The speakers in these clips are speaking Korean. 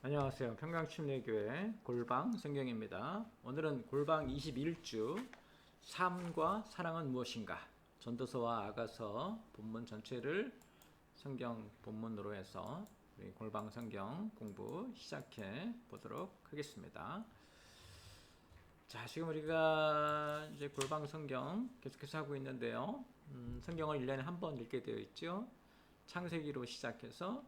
안녕하세요. 평강침례교회 골방 성경입니다. 오늘은 골방 21주 삶과 사랑은 무엇인가, 전도서와 아가서 본문 전체를 성경 본문으로 해서 우리 골방 성경 공부 시작해 보도록 하겠습니다. 자, 지금 우리가 이제 골방 성경 계속해서 하고 있는데요. 성경을 1년에 한 번 읽게 되어 있죠. 창세기로 시작해서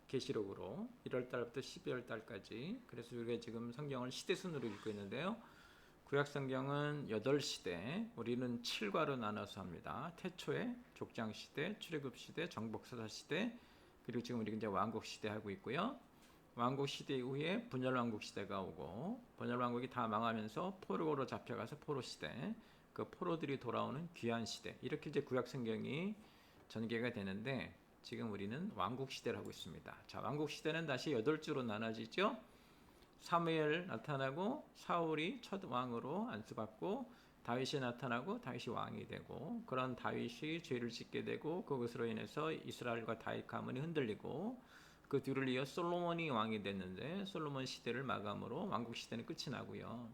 계시록으로 1월 달부터 12월 달까지. 그래서 우리가 지금 성경을 시대순으로 읽고 있는데요. 구약 성경은 8시대, 우리는 7과로 나눠서 합니다. 태초에 족장 시대, 출애굽 시대, 정복사사 시대, 그리고 지금 우리가 이제 왕국 시대 하고 있고요. 왕국 시대 이후에 분열 왕국 시대가 오고, 분열 왕국이 다 망하면서 포로로 잡혀가서 포로 시대, 그 포로들이 돌아오는 귀환 시대, 이렇게 이제 구약 성경이 전개가 되는데, 지금 우리는 왕국 시대를 하고 있습니다. 자, 왕국 시대는 다시 8주로 나눠지죠. 사무엘 나타나고 사울이 첫 왕으로 안수받고, 다윗이 나타나고 다윗이 왕이 되고, 그런 다윗이 죄를 짓게 되고 그것으로 인해서 이스라엘과 다윗 가문이 흔들리고, 그 뒤를 이어 솔로몬이 왕이 됐는데 솔로몬 시대를 마감으로 왕국 시대는 끝이 나고요.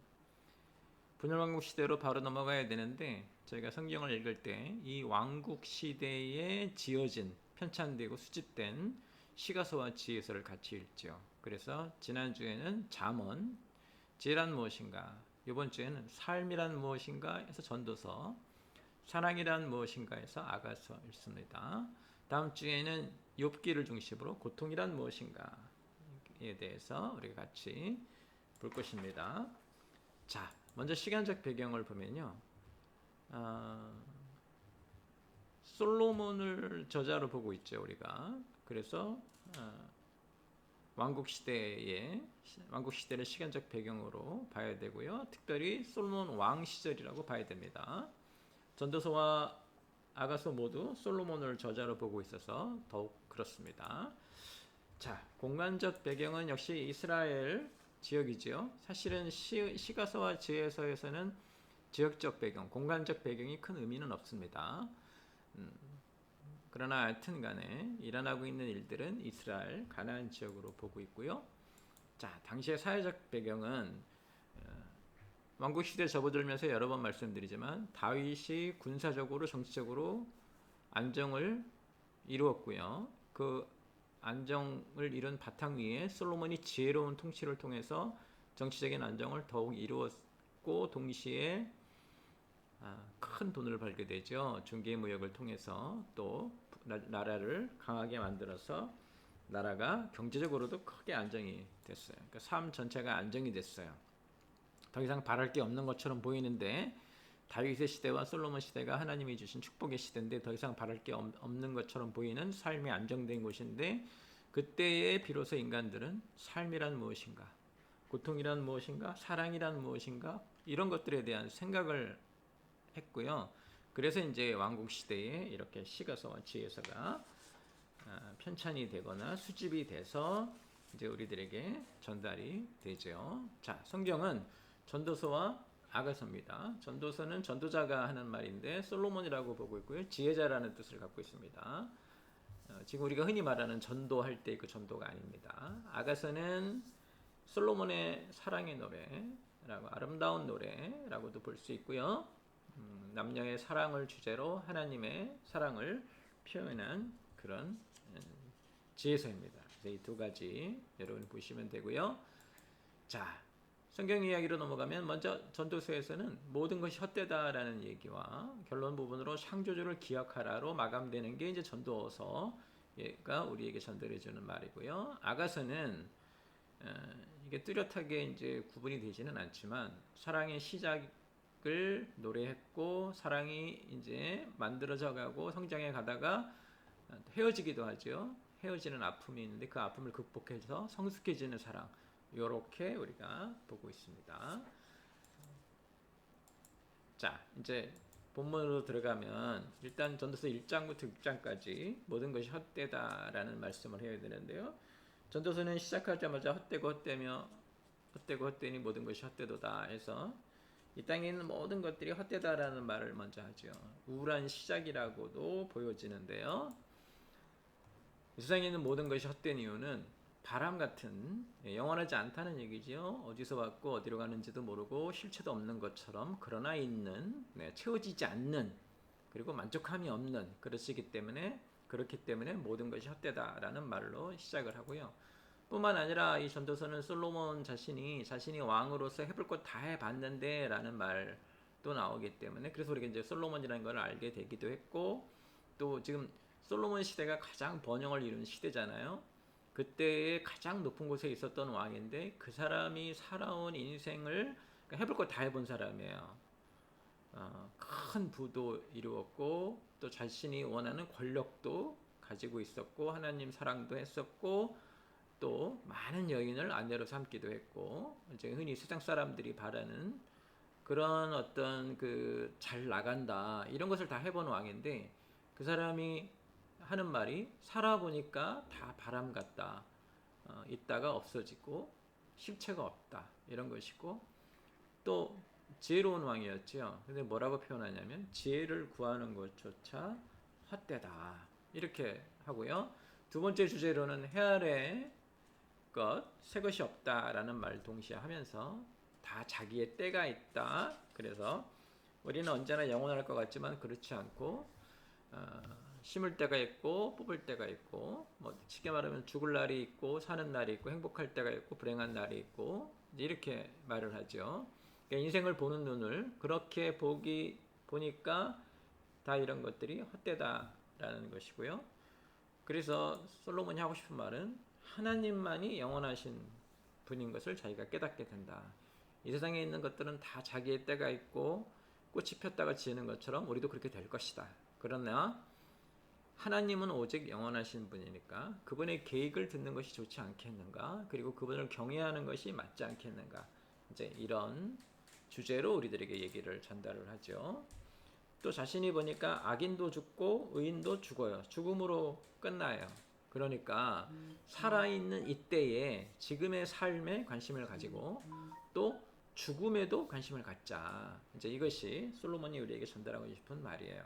분열왕국 시대로 바로 넘어가야 되는데, 저희가 성경을 읽을 때 이 왕국 시대에 지어진, 편찬되고 수집된 시가서와 지혜서를 같이 읽죠. 그래서 지난주에는 잠언, 지혜란 무엇인가, 이번 주에는 삶이란 무엇인가 해서 전도서, 사랑이란 무엇인가 해서 아가서 읽습니다. 다음 주에는 욥기를 중심으로 고통이란 무엇인가에 대해서 우리가 같이 볼 것입니다. 자, 먼저 시간적 배경을 보면요. 솔로몬을 저자로 보고 있죠, 우리가. 그래서 왕국 시대를 시간적 배경으로 봐야 되고요. 특별히 솔로몬 왕 시절이라고 봐야 됩니다. 전도서와 아가서 모두 솔로몬을 저자로 보고 있어서 더욱 그렇습니다. 자, 공간적 배경은 역시 이스라엘 지역이지요. 사실은 시가서와 지혜서에서는 지역적 배경, 공간적 배경이 큰 의미는 없습니다. 그러나 하여튼 간에 일어나고 있는 일들은 이스라엘 가나안 지역으로 보고 있고요. 자, 당시의 사회적 배경은 왕국 시대에 접어들면서 여러 번 말씀드리지만 다윗이 군사적으로 정치적으로 안정을 이루었고요. 그 안정을 이룬 바탕 위에 솔로몬이 지혜로운 통치를 통해서 정치적인 안정을 더욱 이루었고, 동시에 큰 돈을 벌게 되죠. 중개무역을 통해서 또 나라를 강하게 만들어서 나라가 경제적으로도 크게 안정이 됐어요. 그러니까 삶 전체가 안정이 됐어요. 더 이상 바랄 게 없는 것처럼 보이는데, 다윗의 시대와 솔로몬 시대가 하나님이 주신 축복의 시대인데 더 이상 바랄 게 없는 것처럼 보이는 삶이 안정된 곳인데, 그때에 비로소 인간들은 삶이란 무엇인가, 고통이란 무엇인가, 사랑이란 무엇인가, 이런 것들에 대한 생각을 했고요. 그래서 이제 왕국 시대에 이렇게 시가서와 지혜서가 편찬이 되거나 수집이 돼서 이제 우리들에게 전달이 되죠. 자, 성경은 전도서와 아가서입니다. 전도서는 전도자가 하는 말인데 솔로몬이라고 보고 있고요. 지혜자라는 뜻을 갖고 있습니다. 지금 우리가 흔히 말하는 전도할 때 그 전도가 아닙니다. 아가서는 솔로몬의 사랑의 노래라고, 아름다운 노래라고도 볼 수 있고요. 남녀의 사랑을 주제로 하나님의 사랑을 표현한 그런 지혜서입니다. 그래서 이 두 가지 여러분 보시면 되고요. 자, 성경 이야기로 넘어가면 먼저 전도서에서는 모든 것이 헛되다라는 얘기와 결론 부분으로 창조주를 기억하라로 마감되는 게 이제 전도서가 우리에게 전달해 주는 말이고요. 아가서는 이게 뚜렷하게 이제 구분이 되지는 않지만 사랑의 시작을 노래했고, 사랑이 이제 만들어져 가고 성장해 가다가 헤어지기도 하죠. 헤어지는 아픔이 있는데 그 아픔을 극복해서 성숙해지는 사랑, 이렇게 우리가 보고 있습니다. 자, 이제 본문으로 들어가면 일단 전도서 1장부터 6장까지 모든 것이 헛되다라는 말씀을 해야 되는데요. 전도서는 시작하자마자 헛되고 헛되니 모든 것이 헛되도다 해서 이 땅에 있는 모든 것들이 헛되다라는 말을 먼저 하죠. 우울한 시작이라고도 보여지는데요. 이 세상에 있는 모든 것이 헛된 이유는 바람 같은 영원하지 않다는 얘기죠. 어디서 왔고 어디로 가는지도 모르고 실체도 없는 것처럼 그러나 있는 채워지지 않는 그리고 만족함이 없는 그렇기 때문에 모든 것이 헛되다라는 말로 시작을 하고요. 뿐만 아니라 이 전도서는 솔로몬 자신이 왕으로서 해볼 것 다 해봤는데 라는 말도 나오기 때문에 그래서 우리가 이제 솔로몬이라는 걸 알게 되기도 했고 또 지금 솔로몬 시대가 가장 번영을 이룬 시대잖아요. 그때의 가장 높은 곳에 있었던 왕인데 그 사람이 살아온 인생을 해볼 것 다 해본 사람이에요. 큰 부도 이루었고 또 자신이 원하는 권력도 가지고 있었고 하나님 사랑도 했었고 또 많은 여인을 아내로 삼기도 했고 이제 흔히 세상 사람들이 바라는 그런 어떤 그 잘 나간다 이런 것을 다 해본 왕인데 그 사람이 하는 말이 살아보니까 다 바람 같다. 있다가 없어지고 실체가 없다 이런 것이고 또 지혜로운 왕이었죠. 근데 뭐라고 표현하냐면 지혜를 구하는 것조차 헛되다 이렇게 하고요. 두 번째 주제로는 해 아래 새 것이 없다라는 말 동시에 하면서 다 자기의 때가 있다. 그래서 우리는 언제나 영원할 것 같지만 그렇지 않고 심을 때가 있고 뽑을 때가 있고 뭐 쉽게 말하면 죽을 날이 있고 사는 날이 있고 행복할 때가 있고 불행한 날이 있고 이렇게 말을 하죠. 그러니까 인생을 보는 눈을 그렇게 보니까 다 이런 것들이 헛되다라는 것이고요. 그래서 솔로몬이 하고 싶은 말은 하나님만이 영원하신 분인 것을 자기가 깨닫게 된다. 이 세상에 있는 것들은 다 자기의 때가 있고 꽃이 폈다가 지는 것처럼 우리도 그렇게 될 것이다. 그러나 하나님은 오직 영원하신 분이니까 그분의 계획을 듣는 것이 좋지 않겠는가? 그리고 그분을 경외하는 것이 맞지 않겠는가? 이제 이런 주제로 우리들에게 얘기를 전달을 하죠. 또 자신이 보니까 악인도 죽고 의인도 죽어요. 죽음으로 끝나요. 그러니까 살아있는 이때에 지금의 삶에 관심을 가지고 또 죽음에도 관심을 갖자. 이제 이것이 솔로몬이 우리에게 전달하고 싶은 말이에요.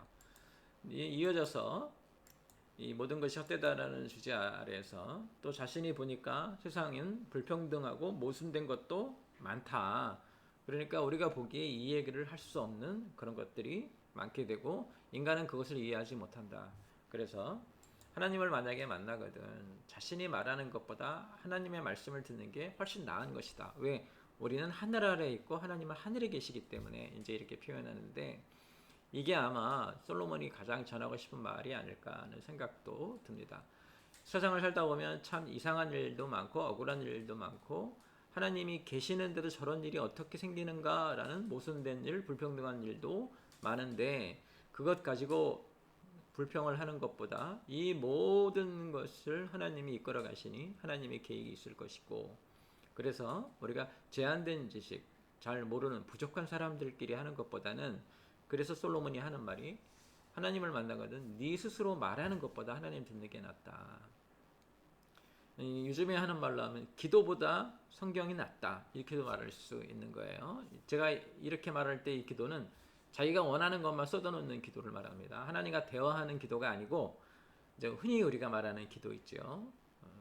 이어져서 이 모든 것이 헛되다라는 주제 아래에서 또 자신이 보니까 세상은 불평등하고 모순된 것도 많다. 그러니까 우리가 보기에 이 얘기를 할 수 없는 그런 것들이 많게 되고 인간은 그것을 이해하지 못한다. 그래서 하나님을 만약에 만나거든 자신이 말하는 것보다 하나님의 말씀을 듣는 게 훨씬 나은 것이다. 왜? 우리는 하늘 아래에 있고 하나님은 하늘에 계시기 때문에 이제 이렇게 표현하는데 이게 아마 솔로몬이 가장 전하고 싶은 말이 아닐까 하는 생각도 듭니다. 세상을 살다 보면 참 이상한 일도 많고 억울한 일도 많고 하나님이 계시는데도 저런 일이 어떻게 생기는가라는 모순된 일, 불평등한 일도 많은데 그것 가지고 불평을 하는 것보다 이 모든 것을 하나님이 이끌어 가시니 하나님의 계획이 있을 것이고 그래서 우리가 제한된 지식, 잘 모르는 부족한 사람들끼리 하는 것보다는 그래서 솔로몬이 하는 말이 하나님을 만나거든 네 스스로 말하는 것보다 하나님 듣는 게 낫다. 요즘에 하는 말로 하면 기도보다 성경이 낫다 이렇게도 말할 수 있는 거예요. 제가 이렇게 말할 때 이 기도는 자기가 원하는 것만 쏟아놓는 기도를 말합니다. 하나님과 대화하는 기도가 아니고 이제 흔히 우리가 말하는 기도 있죠.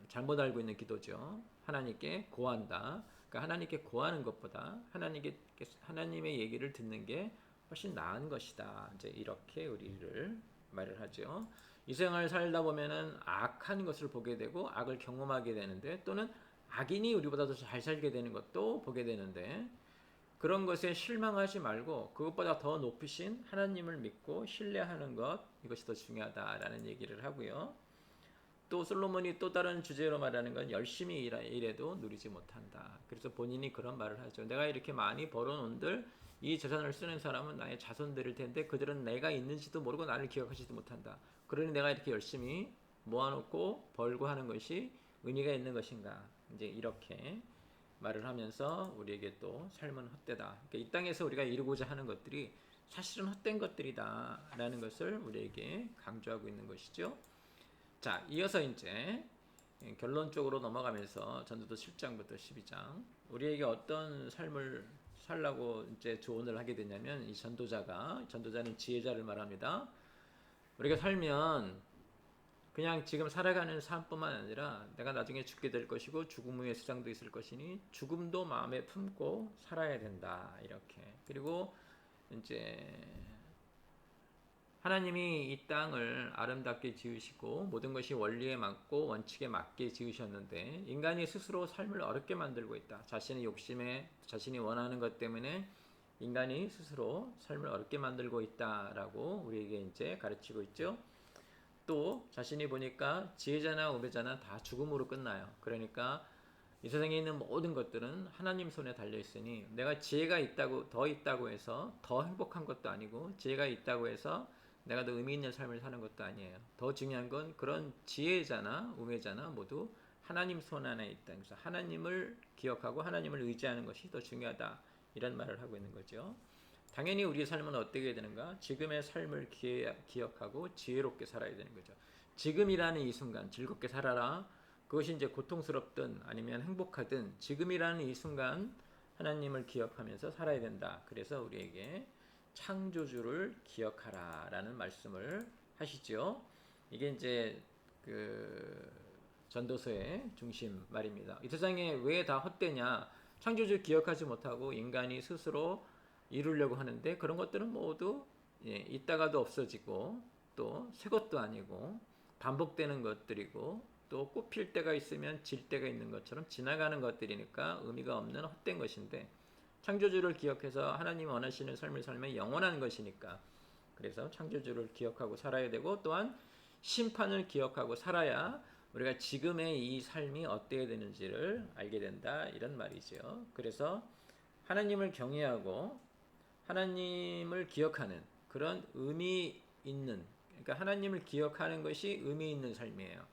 잘못 알고 있는 기도죠. 하나님께 고한다. 그러니까 하나님께 고하는 것보다 하나님의 얘기를 듣는 게 훨씬 나은 것이다. 이제 이렇게 우리를 말을 하죠. 이 생을 살다 보면은 악한 것을 보게 되고 악을 경험하게 되는데 또는 악인이 우리보다 더 잘 살게 되는 것도 보게 되는데 그런 것에 실망하지 말고 그것보다 더 높으신 하나님을 믿고 신뢰하는 것 이것이 더 중요하다라는 얘기를 하고요. 또 솔로몬이 또 다른 주제로 말하는 건 열심히 일해도 누리지 못한다. 그래서 본인이 그런 말을 하죠. 내가 이렇게 많이 벌어놓은들 이 재산을 쓰는 사람은 나의 자손들일 텐데 그들은 내가 있는지도 모르고 나를 기억하지도 못한다. 그러니 내가 이렇게 열심히 모아놓고 벌고 하는 것이 의미가 있는 것인가. 이제 이렇게 말을 하면서 우리에게 또 삶은 헛되다. 그러니까 이 땅에서 우리가 이루고자 하는 것들이 사실은 헛된 것들이다 라는 것을 우리에게 강조하고 있는 것이죠. 자, 이어서 이제 결론적으로 넘어가면서 전도서 7장부터 12장 우리에게 어떤 삶을 살라고 이제 조언을 하게 되냐면 이 전도자는 지혜자를 말합니다. 우리가 살면 그냥 지금 살아가는 삶뿐만 아니라 내가 나중에 죽게 될 것이고 죽음 후에 세상도 있을 것이니 죽음도 마음에 품고 살아야 된다. 이렇게. 그리고 이제 하나님이 이 땅을 아름답게 지으시고 모든 것이 원리에 맞고 원칙에 맞게 지으셨는데 인간이 스스로 삶을 어렵게 만들고 있다. 자신의 욕심에 자신이 원하는 것 때문에 인간이 스스로 삶을 어렵게 만들고 있다라고 우리에게 이제 가르치고 있죠. 또 자신이 보니까 지혜자나 우배자나 다 죽음으로 끝나요. 그러니까 이 세상에 있는 모든 것들은 하나님 손에 달려 있으니 내가 지혜가 있다고 해서 더 행복한 것도 아니고 지혜가 있다고 해서 내가 더 의미 있는 삶을 사는 것도 아니에요. 더 중요한 건 그런 지혜자나 우매자나 모두 하나님 손 안에 있다. 그래서 하나님을 기억하고 하나님을 의지하는 것이 더 중요하다. 이런 말을 하고 있는 거죠. 당연히 우리의 삶은 어떻게 되는가? 지금의 삶을 기억하고 지혜롭게 살아야 되는 거죠. 지금이라는 이 순간 즐겁게 살아라. 그것이 이제 고통스럽든 아니면 행복하든 지금이라는 이 순간 하나님을 기억하면서 살아야 된다. 그래서 우리에게 창조주를 기억하라라는 말씀을 하시죠. 이게 이제 그 전도서의 중심 말입니다. 이 세상에 왜 다 헛되냐? 창조주 기억하지 못하고 인간이 스스로 이루려고 하는데 그런 것들은 모두 있다가도 없어지고 또 새 것도 아니고 반복되는 것들이고 또 꽃필 때가 있으면 질 때가 있는 것처럼 지나가는 것들이니까 의미가 없는 헛된 것인데 창조주를 기억해서 하나님이 원하시는 삶을 살면 영원한 것이니까 그래서 창조주를 기억하고 살아야 되고 또한 심판을 기억하고 살아야 우리가 지금의 이 삶이 어때야 되는지를 알게 된다 이런 말이죠. 그래서 하나님을 경외하고 하나님을 기억하는 그런 의미 있는 그러니까 하나님을 기억하는 것이 의미 있는 삶이에요.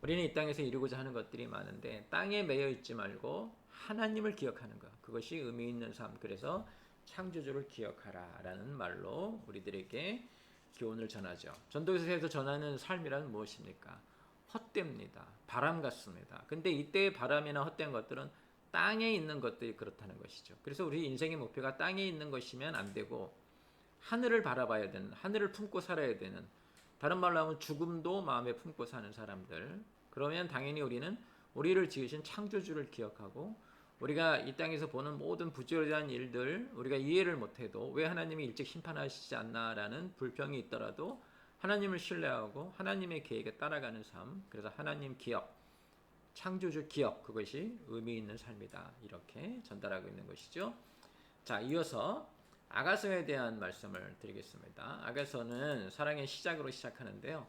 우리는 이 땅에서 이루고자 하는 것들이 많은데 땅에 매여 있지 말고 하나님을 기억하는 것 그것이 의미 있는 삶. 그래서 창조주를 기억하라라는 말로 우리들에게 교훈을 전하죠. 전도서에서 전하는 삶이란 무엇입니까? 헛됩니다. 바람 같습니다. 근데 이때의 바람이나 헛된 것들은 땅에 있는 것들이 그렇다는 것이죠. 그래서 우리 인생의 목표가 땅에 있는 것이면 안 되고 하늘을 바라봐야 되는, 하늘을 품고 살아야 되는, 다른 말로 하면 죽음도 마음에 품고 사는 사람들. 그러면 당연히 우리는 우리를 지으신 창조주를 기억하고 우리가 이 땅에서 보는 모든 부조리한 일들 우리가 이해를 못해도 왜 하나님이 일찍 심판하시지 않나라는 불평이 있더라도 하나님을 신뢰하고 하나님의 계획에 따라가는 삶. 그래서 하나님 기억, 창조주 기억 그것이 의미 있는 삶이다. 이렇게 전달하고 있는 것이죠. 자, 이어서 아가서에 대한 말씀을 드리겠습니다. 아가서는 사랑의 시작으로 시작하는데요.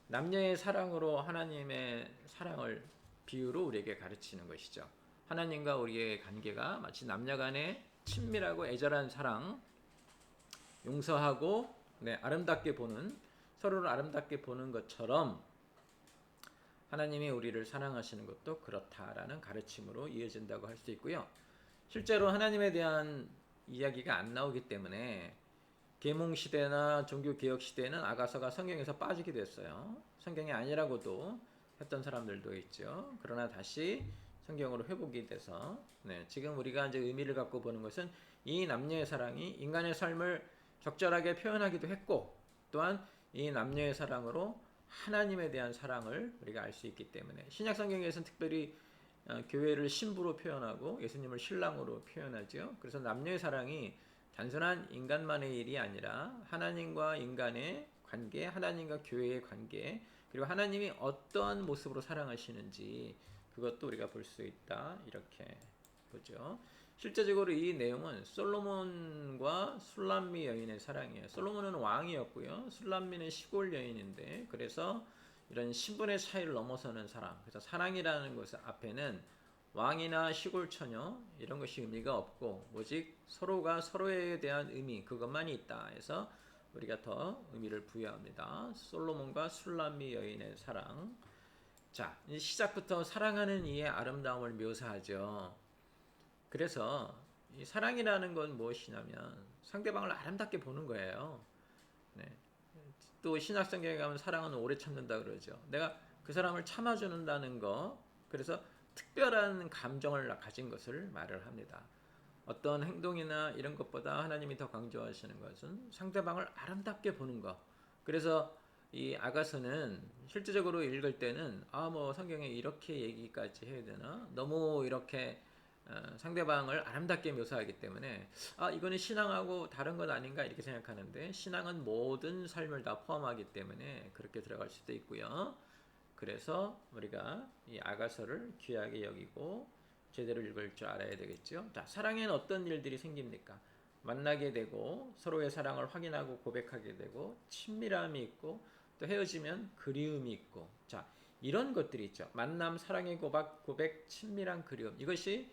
남녀의 사랑으로 하나님의 사랑을 비유로 우리에게 가르치는 것이죠. 하나님과 우리의 관계가 마치 남녀 간의 친밀하고 애절한 사랑, 용서하고 아름답게 보는 서로를 아름답게 보는 것처럼 하나님이 우리를 사랑하시는 것도 그렇다라는 가르침으로 이어진다고 할 수 있고요. 실제로 하나님에 대한 이야기가 안 나오기 때문에 계몽 시대나 종교 개혁 시대에는 아가서가 성경에서 빠지게 됐어요. 성경이 아니라고도 했던 사람들도 있죠. 그러나 다시 성경으로 회복이 돼서 지금 우리가 이제 의미를 갖고 보는 것은 이 남녀의 사랑이 인간의 삶을 적절하게 표현하기도 했고 또한 이 남녀의 사랑으로 하나님에 대한 사랑을 우리가 알 수 있기 때문에 신약 성경에서는 특별히 교회를 신부로 표현하고 예수님을 신랑으로 표현하죠. 그래서 남녀의 사랑이 단순한 인간만의 일이 아니라 하나님과 인간의 관계, 하나님과 교회의 관계, 그리고 하나님이 어떠한 모습으로 사랑하시는지 그것도 우리가 볼 수 있다. 이렇게 보죠. 실제적으로 이 내용은 솔로몬과 술람미 여인의 사랑이에요. 솔로몬은 왕이었고요. 술람미는 시골 여인인데 그래서 이런 신분의 차이를 넘어서는 사랑. 그래서 사랑이라는 것 앞에는 왕이나 시골 처녀 이런 것이 의미가 없고 오직 서로가 서로에 대한 의미 그것만이 있다 해서 우리가 더 의미를 부여합니다. 솔로몬과 술람미 여인의 사랑. 자, 시작부터 사랑하는 이의 아름다움을 묘사하죠. 그래서 이 사랑이라는 건 무엇이냐면 상대방을 아름답게 보는 거예요. 또 신약 성경에 가면 사랑은 오래 참는다 그러죠. 내가 그 사람을 참아주는다는 거, 그래서 특별한 감정을 가진 것을 말을 합니다. 어떤 행동이나 이런 것보다 하나님이 더 강조하시는 것은 상대방을 아름답게 보는 것. 그래서 이 아가서는 실제적으로 읽을 때는 뭐 성경에 이렇게 얘기까지 해야 되나? 너무 이렇게 상대방을 아름답게 묘사하기 때문에 이거는 신앙하고 다른 것 아닌가 이렇게 생각하는데, 신앙은 모든 삶을 다 포함하기 때문에 그렇게 들어갈 수도 있고요. 그래서 우리가 이 아가서를 귀하게 여기고 제대로 읽을 줄 알아야 되겠죠. 자, 사랑에는 어떤 일들이 생깁니까? 만나게 되고 서로의 사랑을 확인하고 고백하게 되고 친밀함이 있고 또 헤어지면 그리움이 있고, 자, 이런 것들이 있죠. 만남, 사랑의 고백, 친밀한 그리움. 이것이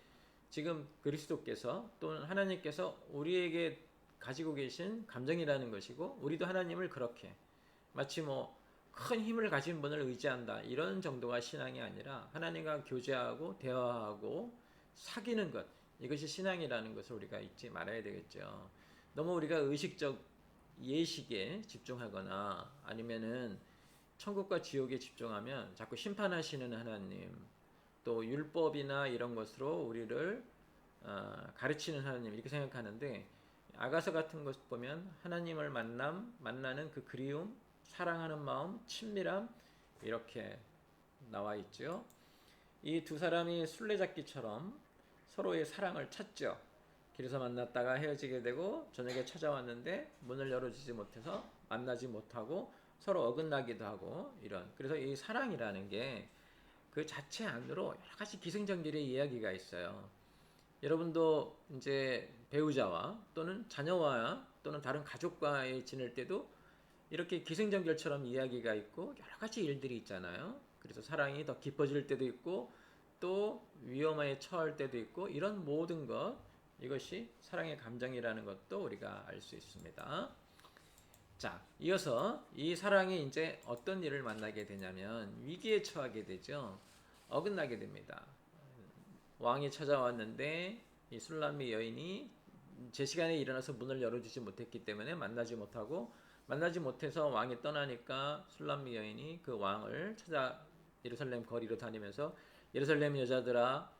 지금 그리스도께서 또는 하나님께서 우리에게 가지고 계신 감정이라는 것이고, 우리도 하나님을 그렇게 마치 큰 힘을 가진 분을 의지한다 이런 정도가 신앙이 아니라 하나님과 교제하고 대화하고 사귀는 것, 이것이 신앙이라는 것을 우리가 잊지 말아야 되겠죠. 너무 우리가 의식적 예식에 집중하거나 아니면은 천국과 지옥에 집중하면 자꾸 심판하시는 하나님, 또 율법이나 이런 것으로 우리를 가르치는 하나님 이렇게 생각하는데, 아가서 같은 것 보면 하나님을 만나는 그 그리움, 사랑하는 마음, 친밀함 이렇게 나와 있죠. 이 두 사람이 술래잡기처럼 서로의 사랑을 찾죠. 길에서 만났다가 헤어지게 되고 저녁에 찾아왔는데 문을 열어주지 못해서 만나지 못하고 서로 어긋나기도 하고, 이런. 그래서 이 사랑이라는 게 그 자체 안으로 여러 가지 기승전결의 이야기가 있어요. 여러분도 이제 배우자와 또는 자녀와 또는 다른 가족과의 지낼 때도 이렇게 기승전결처럼 이야기가 있고 여러 가지 일들이 있잖아요. 그래서 사랑이 더 깊어질 때도 있고 또 위험에 처할 때도 있고, 이런 모든 것, 이것이 사랑의 감정이라는 것도 우리가 알 수 있습니다. 자, 이어서 이 사랑이 이제 어떤 일을 만나게 되냐면 위기에 처하게 되죠. 어긋나게 됩니다. 왕이 찾아왔는데 이 술람미 여인이 제 시간에 일어나서 문을 열어주지 못했기 때문에 만나지 못해서 왕이 떠나니까 술람미 여인이 그 왕을 찾아 예루살렘 거리로 다니면서, 예루살렘 여자들아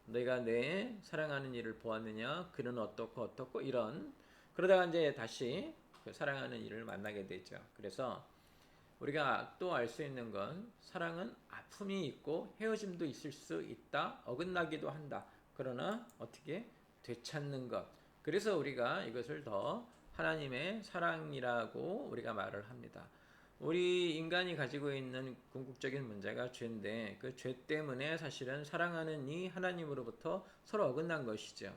내가 내 사랑하는 이를 보았느냐, 그는 어떻고 이런. 그러다가 이제 다시 그 사랑하는 이를 만나게 되죠. 그래서 우리가 또 알 수 있는 건 사랑은 아픔이 있고 헤어짐도 있을 수 있다, 어긋나기도 한다. 그러나 어떻게 되찾는 것. 그래서 우리가 이것을 더 하나님의 사랑이라고 우리가 말을 합니다. 우리 인간이 가지고 있는 궁극적인 문제가 죄인데, 그 죄 때문에 사실은 사랑하는 이 하나님으로부터 서로 어긋난 것이죠.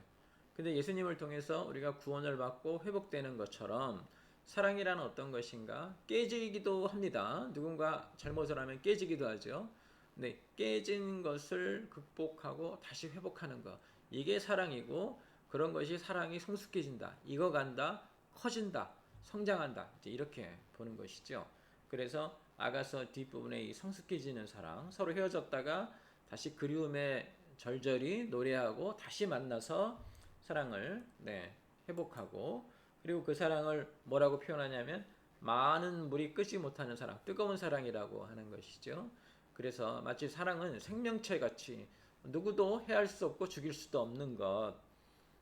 근데 예수님을 통해서 우리가 구원을 받고 회복되는 것처럼 사랑이란 어떤 것인가? 깨지기도 합니다. 누군가 잘못을 하면 깨지기도 하죠. 근데 깨진 것을 극복하고 다시 회복하는 것, 이게 사랑이고, 그런 것이 사랑이 성숙해진다, 익어간다, 커진다, 성장한다, 이제 이렇게 보는 것이죠. 그래서 아가서 뒷부분에 이 성숙해지는 사랑, 서로 헤어졌다가 다시 그리움에 절절히 노래하고 다시 만나서 사랑을 회복하고, 그리고 그 사랑을 뭐라고 표현하냐면 많은 물이 끓지 못하는 사랑, 뜨거운 사랑이라고 하는 것이죠. 그래서 마치 사랑은 생명체 같이 누구도 해할 수 없고 죽일 수도 없는 것,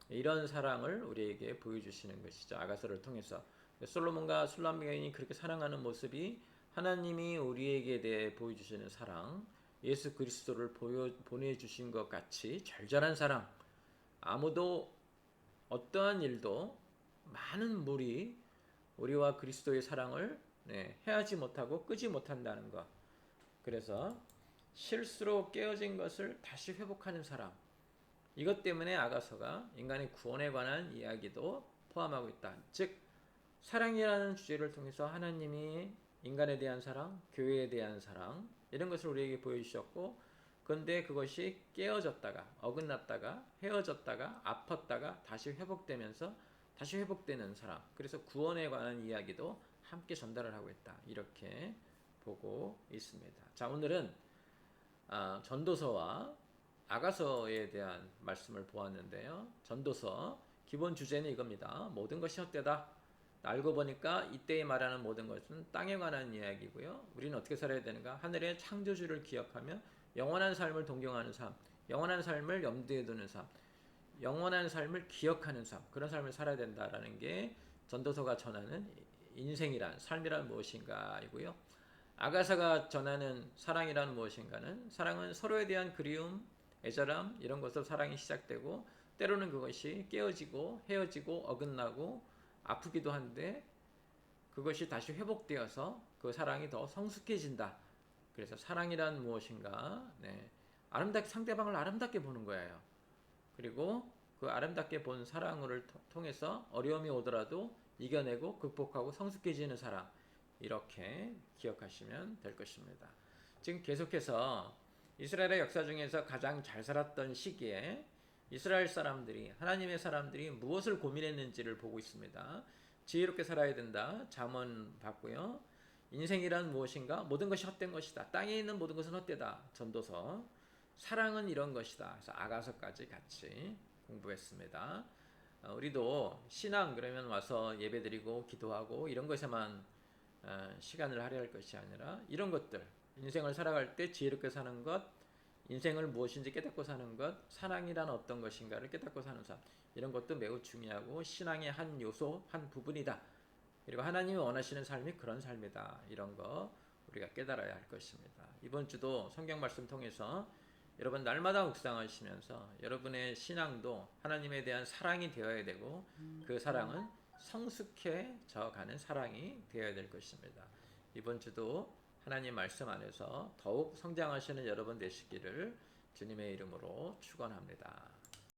이런 사랑을 우리에게 보여주시는 것이죠. 아가서를 통해서 솔로몬과 술람 여인이 그렇게 사랑하는 모습이 하나님이 우리에게 대해 보여주시는 사랑, 예수 그리스도를 보내주신 것 같이 절절한 사랑, 아무도 어떠한 일도 많은 물이 우리와 그리스도의 사랑을 해하지 못하고 끄지 못한다는 것. 그래서 실수로 깨어진 것을 다시 회복하는 사람, 이것 때문에 아가서가 인간의 구원에 관한 이야기도 포함하고 있다. 즉 사랑이라는 주제를 통해서 하나님이 인간에 대한 사랑, 교회에 대한 사랑, 이런 것을 우리에게 보여주셨고, 그런데 그것이 깨어졌다가 어긋났다가 헤어졌다가 아팠다가 다시 회복되면서 다시 회복되는 사랑, 그래서 구원에 관한 이야기도 함께 전달을 하고 있다, 이렇게 보고 있습니다. 자, 오늘은 전도서와 아가서에 대한 말씀을 보았는데요. 전도서 기본 주제는 이겁니다. 모든 것이 헛되다. 알고 보니까 이때에 말하는 모든 것은 땅에 관한 이야기고요. 우리는 어떻게 살아야 되는가? 하늘의 창조주를 기억하며 영원한 삶을 동경하는 삶, 영원한 삶을 염두에 두는 삶, 영원한 삶을 기억하는 삶, 그런 삶을 살아야 된다라는 게 전도서가 전하는 인생이란, 삶이란 무엇인가이고요. 아가사가 전하는 사랑이란 무엇인가는 사랑은 서로에 대한 그리움, 애절함 이런 것으로 사랑이 시작되고 때로는 그것이 깨어지고 헤어지고 어긋나고 아프기도 한데 그것이 다시 회복되어서 그 사랑이 더 성숙해진다. 그래서 사랑이란 무엇인가? 네. 아름답게 상대방을 아름답게 보는 거예요. 그리고 그 아름답게 본 사랑을 통해서 어려움이 오더라도 이겨내고 극복하고 성숙해지는 사랑. 이렇게 기억하시면 될 것입니다. 지금 계속해서 이스라엘의 역사 중에서 가장 잘 살았던 시기에 이스라엘 사람들이 하나님의 사람들이 무엇을 고민했는지를 보고 있습니다. 지혜롭게 살아야 된다. 잠언 봤고요. 인생이란 무엇인가? 모든 것이 헛된 것이다. 땅에 있는 모든 것은 헛되다. 전도서. 사랑은 이런 것이다. 그래서 아가서까지 같이 공부했습니다. 우리도 신앙 그러면 와서 예배드리고 기도하고 이런 것에만 시간을 할애할 것이 아니라 이런 것들 인생을 살아갈 때 지혜롭게 사는 것, 인생을 무엇인지 깨닫고 사는 것, 사랑이란 어떤 것인가를 깨닫고 사는 삶 이런 것도 매우 중요하고 신앙의 한 요소, 한 부분이다. 그리고 하나님이 원하시는 삶이 그런 삶이다. 이런 거 우리가 깨달아야 할 것입니다. 이번 주도 성경 말씀 통해서 여러분 날마다 묵상하시면서 여러분의 신앙도 하나님에 대한 사랑이 되어야 되고 그 사랑은 성숙해져 가는 사랑이 되어야 될 것입니다. 이번 주도 하나님 말씀 안에서 더욱 성장하시는 여러분 되시기를 주님의 이름으로 축원합니다.